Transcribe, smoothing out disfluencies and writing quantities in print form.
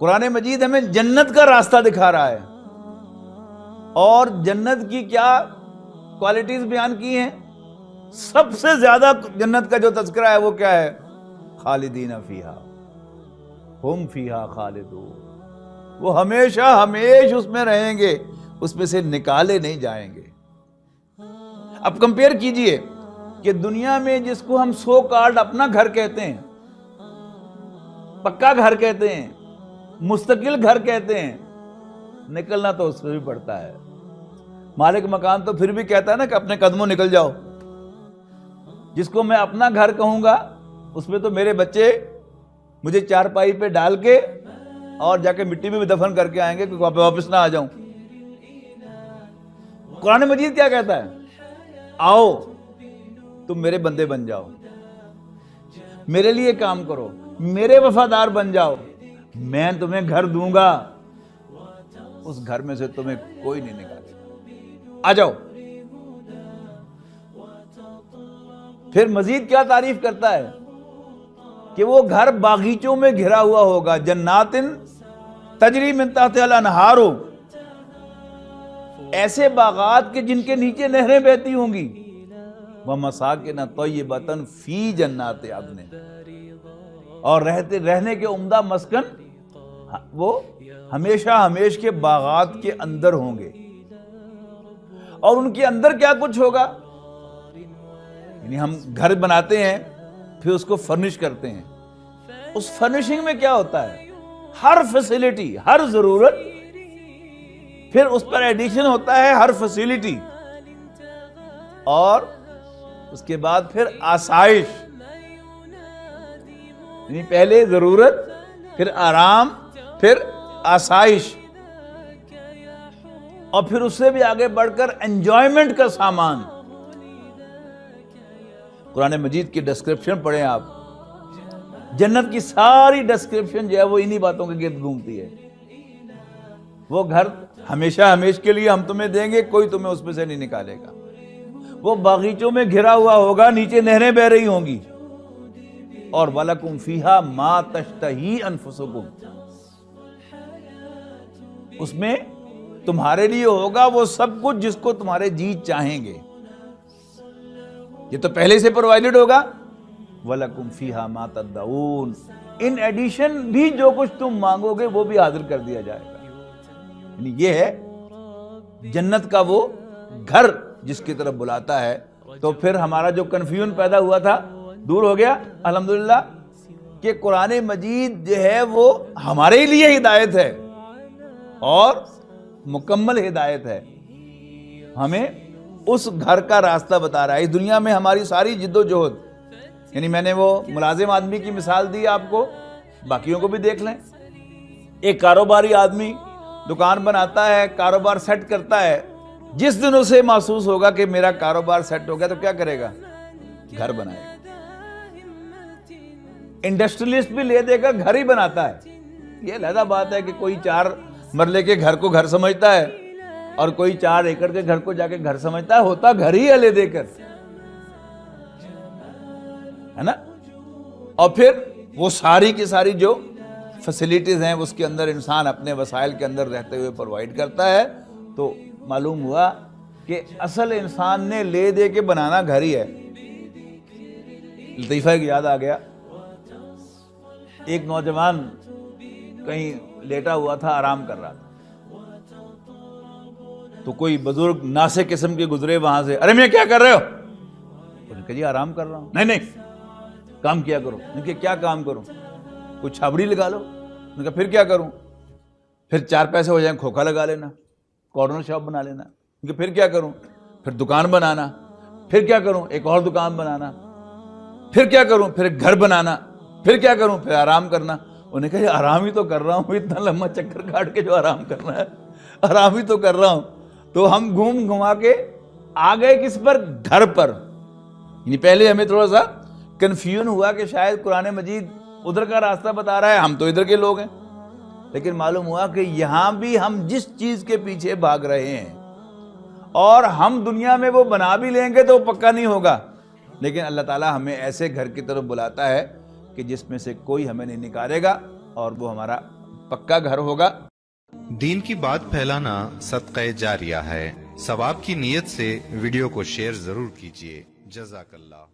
قرآن مجید ہمیں جنت کا راستہ دکھا رہا ہے، اور جنت کی کیا کوالٹیز بیان کی ہیں؟ سب سے زیادہ جنت کا جو تذکرہ ہے وہ کیا ہے؟ خالدین فیہا ہم فیہا خالدون، وہ ہمیشہ ہمیشہ اس میں رہیں گے، اس میں سے نکالے نہیں جائیں گے۔ اب کمپیئر کیجئے کہ دنیا میں جس کو ہم سو کالڈ اپنا گھر کہتے ہیں، پکا گھر کہتے ہیں، مستقل گھر کہتے ہیں، نکلنا تو اس سے بھی پڑتا ہے۔ مالک مکان تو پھر بھی کہتا ہے نا کہ اپنے قدموں نکل جاؤ۔ جس کو میں اپنا گھر کہوں گا اس میں تو میرے بچے مجھے چارپائی پہ ڈال کے اور جا کے مٹی میں بھی دفن کر کے آئیں گے کہ واپس نہ آ جاؤں۔ قرآن مجید کیا کہتا ہے؟ آؤ تم میرے بندے بن جاؤ، میرے لیے کام کرو، میرے وفادار بن جاؤ، میں تمہیں گھر دوں گا، اس گھر میں سے تمہیں کوئی نہیں نکالے گا، آ جاؤ۔ پھر مزید کیا تعریف کرتا ہے کہ وہ گھر باغیچوں میں گھرا ہوا ہوگا، جنات تجری من تحتہا الانہار، ایسے باغات کے جن کے نیچے نہریں بہتی ہوں گی، ومساکن طیبۃ فی جنات عدن، اور رہنے کے عمدہ مسکن وہ ہمیشہ ہمیش کے باغات کے اندر ہوں گے۔ اور ان کے اندر کیا کچھ ہوگا؟ یعنی ہم گھر بناتے ہیں پھر اس کو فرنش کرتے ہیں، اس فرنشنگ میں کیا ہوتا ہے؟ ہر فیسیلٹی، ہر ضرورت، پھر اس پر ایڈیشن ہوتا ہے ہر فیسیلٹی، اور اس کے بعد پھر آسائش، یعنی پہلے ضرورت، پھر آرام، پھر آسائش، اور پھر اس سے بھی آگے بڑھ کر انجوائمنٹ کا سامان۔ قرآن مجید کی ڈسکرپشن پڑھیں آپ، جنت کی ساری ڈسکرپشن جو ہے وہ انہی باتوں کے گرد گھومتی ہے۔ وہ گھر ہمیشہ ہمیش کے لیے ہم تمہیں دیں گے، کوئی تمہیں اس میں سے نہیں نکالے گا۔ وہ باغیچوں میں گھرا ہوا ہوگا، نیچے نہریں بہ رہی ہوں گی، اور وَلَكُمْ فِيهَا مَا تَشْتَهِي أَنفُسُكُمْ، اس میں تمہارے لیے ہوگا وہ سب کچھ جس کو تمہارے جی چاہیں گے۔ یہ تو پہلے سے پرووائڈڈ ہوگا۔ وَلَكُمْ فِيهَا مَا تَدَّعُونَ، ان ایڈیشن بھی جو کچھ تم مانگو گے وہ بھی حاضر کر دیا جائے گا۔ یعنی یہ ہے جنت کا وہ گھر جس کی طرف بلاتا ہے۔ تو پھر ہمارا جو کنفیوژن پیدا ہوا تھا دور ہو گیا الحمدللہ، کہ قرآن مجید جو ہے وہ ہمارے لیے ہدایت ہے اور مکمل ہدایت ہے، ہمیں اس گھر کا راستہ بتا رہا ہے۔ اس دنیا میں ہماری ساری جد و جہد، یعنی میں نے وہ ملازم آدمی کی مثال دی آپ کو، باقیوں کو بھی دیکھ لیں۔ ایک کاروباری آدمی دکان بناتا ہے، کاروبار سیٹ کرتا ہے، جس دن اسے محسوس ہوگا کہ میرا کاروبار سیٹ ہو گیا تو کیا کرے گا؟ گھر بنائے گا۔ انڈسٹریلسٹ بھی لے دے کر گھر ہی بناتا ہے۔ یہ علیحدہ بات ہے کہ کوئی 4 مرلے کے گھر کو گھر سمجھتا ہے اور کوئی 4 ایکڑ کے گھر کو جا کے گھر سمجھتا ہے، ہوتا گھر ہی ہے لے دے کر، ہے نا؟ اور پھر وہ ساری کی ساری جو فیسیلیٹیز ہیں اس کے اندر انسان اپنے وسائل کے اندر رہتے ہوئے پرووائڈ کرتا ہے۔ تو معلوم ہوا کہ اصل انسان نے لے دے کے بنانا گھر ہی ہے۔ لطیفہ ایک یاد آ گیا، ایک نوجوان کہیں لیٹا ہوا تھا، آرام کر رہا تھا، تو کوئی بزرگ ناسے قسم کے گزرے وہاں سے، ارے میں کیا کر رہے ہو؟ انہوں نے کہا جی آرام کر رہا ہوں۔ نہیں کام کیا کرو۔ انہوں نے کہا کیا کام کروں؟ کوئی چھابڑی لگا لو۔ انہوں نے کہا پھر کیا کروں؟ پھر 4 پیسے ہو جائیں کھوکھا لگا لینا، کارنر شاپ بنا لینا۔ کہ پھر کیا کروں؟ پھر دکان بنانا۔ پھر کیا کروں؟ ایک اور دکان بنانا۔ پھر کیا کروں؟ پھر ایک گھر بنانا۔ پھر کیا کروں؟ پھر آرام کرنا۔ انہوں نے کہا آرام ہی تو کر رہا ہوں، اتنا لمبا چکر کاٹ کے جو آرام کرنا ہے، آرام ہی تو کر رہا ہوں۔ تو ہم گھوم گھما کے آ گئے کس پر؟ گھر پر۔ یعنی پہلے ہمیں تھوڑا سا کنفیوژن ہوا کہ شاید قرآن مجید ادھر کا راستہ بتا رہا ہے، ہم تو ادھر کے لوگ ہیں، لیکن معلوم ہوا کہ یہاں بھی ہم جس چیز کے پیچھے بھاگ رہے ہیں اور ہم دنیا میں وہ بنا بھی لیں گے تو وہ پکا نہیں ہوگا، لیکن اللہ تعالیٰ ہمیں ایسے گھر کی طرف بلاتا ہے کہ جس میں سے کوئی ہمیں نہیں نکالے گا اور وہ ہمارا پکا گھر ہوگا. دین کی بات پھیلانا صدقہ جاریہ ہے. ثواب کی نیت سے ویڈیو کو شیئر ضرور کیجیے. جزاک اللہ.